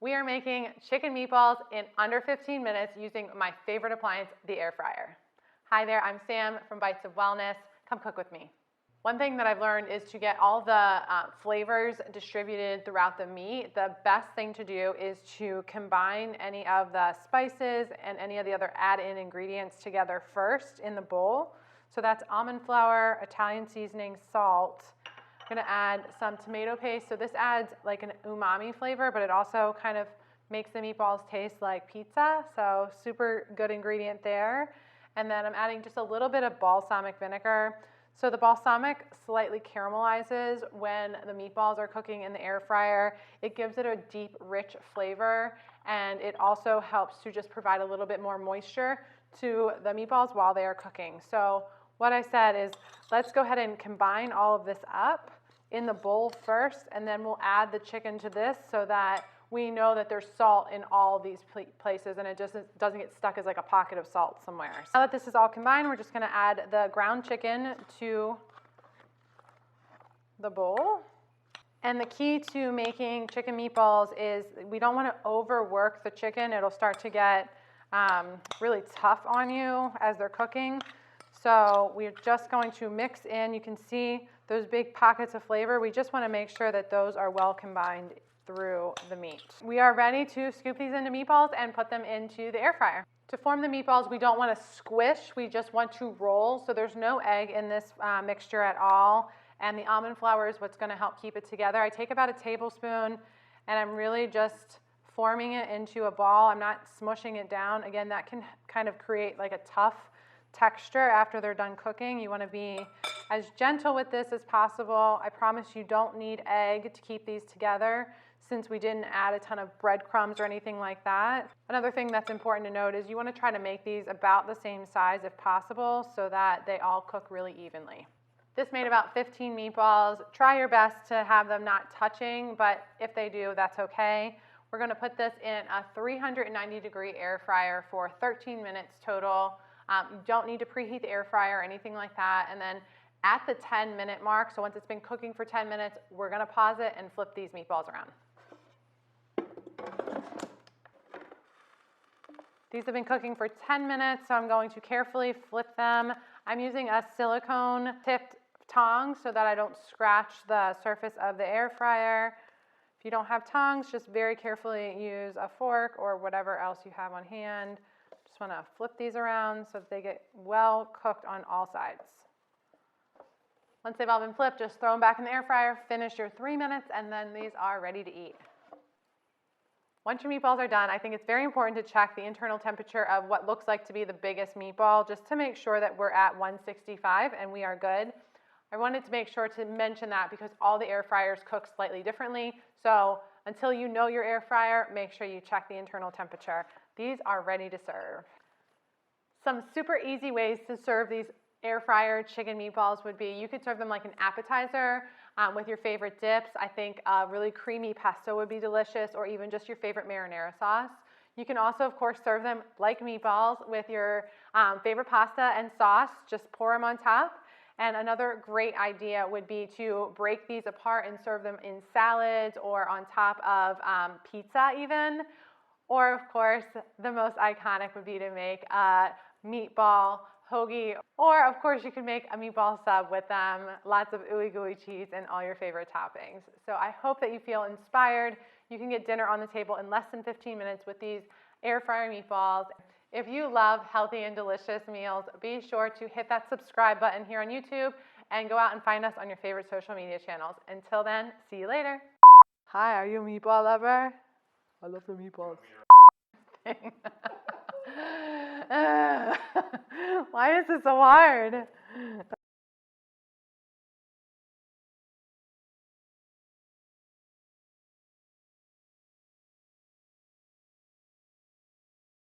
We are making chicken meatballs in under 15 minutes using my favorite appliance, the air fryer. Hi there, I'm Sam from Bites of Wellness. Come cook with me. One thing that I've learned is to get all the flavors distributed throughout the meat. The best thing to do is to combine any of the spices and any of the other add-in ingredients together first in the bowl. So that's almond flour, Italian seasoning, salt. I'm gonna add some tomato paste. So this adds like an umami flavor, but it also kind of makes the meatballs taste like pizza. So super good ingredient there. And then I'm adding just a little bit of balsamic vinegar. So the balsamic slightly caramelizes when the meatballs are cooking in the air fryer. It gives it a deep, rich flavor, and it also helps to just provide a little bit more moisture to the meatballs while they are cooking. So what I said is, let's go ahead and combine all of this up in the bowl first, and then we'll add the chicken to this so that we know that there's salt in all these places and it just doesn't get stuck as like a pocket of salt somewhere. Now that this is all combined, we're just gonna add the ground chicken to the bowl. And the key to making chicken meatballs is we don't wanna overwork the chicken. It'll start to get really tough on you as they're cooking. So we're just going to mix in, you can see those big pockets of flavor. We just wanna make sure that those are well combined through the meat. We are ready to scoop these into meatballs and put them into the air fryer. To form the meatballs, we don't wanna squish, we just want to roll. So there's no egg in this mixture at all. And the almond flour is what's gonna help keep it together. I take about a tablespoon and I'm really just forming it into a ball. I'm not smushing it down. Again, that can kind of create like a tough texture after they're done cooking. You want to be as gentle with this as possible. I promise you don't need egg to keep these together since we didn't add a ton of breadcrumbs or anything like that. Another thing that's important to note is you want to try to make these about the same size if possible so that they all cook really evenly. This made about 15 meatballs. Try your best to have them not touching, but if they do, that's okay. We're going to put this in a 390-degree air fryer for 13 minutes total. You don't need to preheat the air fryer or anything like that. And then at the 10-minute mark, so once it's been cooking for 10 minutes, we're gonna pause it and flip these meatballs around. These have been cooking for 10 minutes, so I'm going to carefully flip them. I'm using a silicone tipped tong so that I don't scratch the surface of the air fryer. If you don't have tongs, just very carefully use a fork or whatever else you have on hand. Just want to flip these around so that they get well cooked on all sides. Once they've all been flipped, just throw them back in the air fryer, finish your 3 minutes, and then these are ready to eat. Once your meatballs are done, I think it's very important to check the internal temperature of what looks like to be the biggest meatball, just to make sure that we're at 165 and we are good. I wanted to make sure to mention that because all the air fryers cook slightly differently. So until you know your air fryer, make sure you check the internal temperature. These are ready to serve. Some super easy ways to serve these air fryer chicken meatballs would be, you could serve them like an appetizer with your favorite dips. I think a really creamy pesto would be delicious, or even just your favorite marinara sauce. You can also, of course, serve them like meatballs with your favorite pasta and sauce. Just pour them on top. And another great idea would be to break these apart and serve them in salads or on top of pizza even. Or, of course, the most iconic would be to make a meatball hoagie. Or, of course, you could make a meatball sub with them, lots of ooey gooey cheese and all your favorite toppings. So I hope that you feel inspired. You can get dinner on the table in less than 15 minutes with these air fryer meatballs. If you love healthy and delicious meals, be sure to hit that subscribe button here on YouTube and go out and find us on your favorite social media channels. Until then, see you later. Hi, are you a meatball lover? I love the meatballs. Why is this so hard?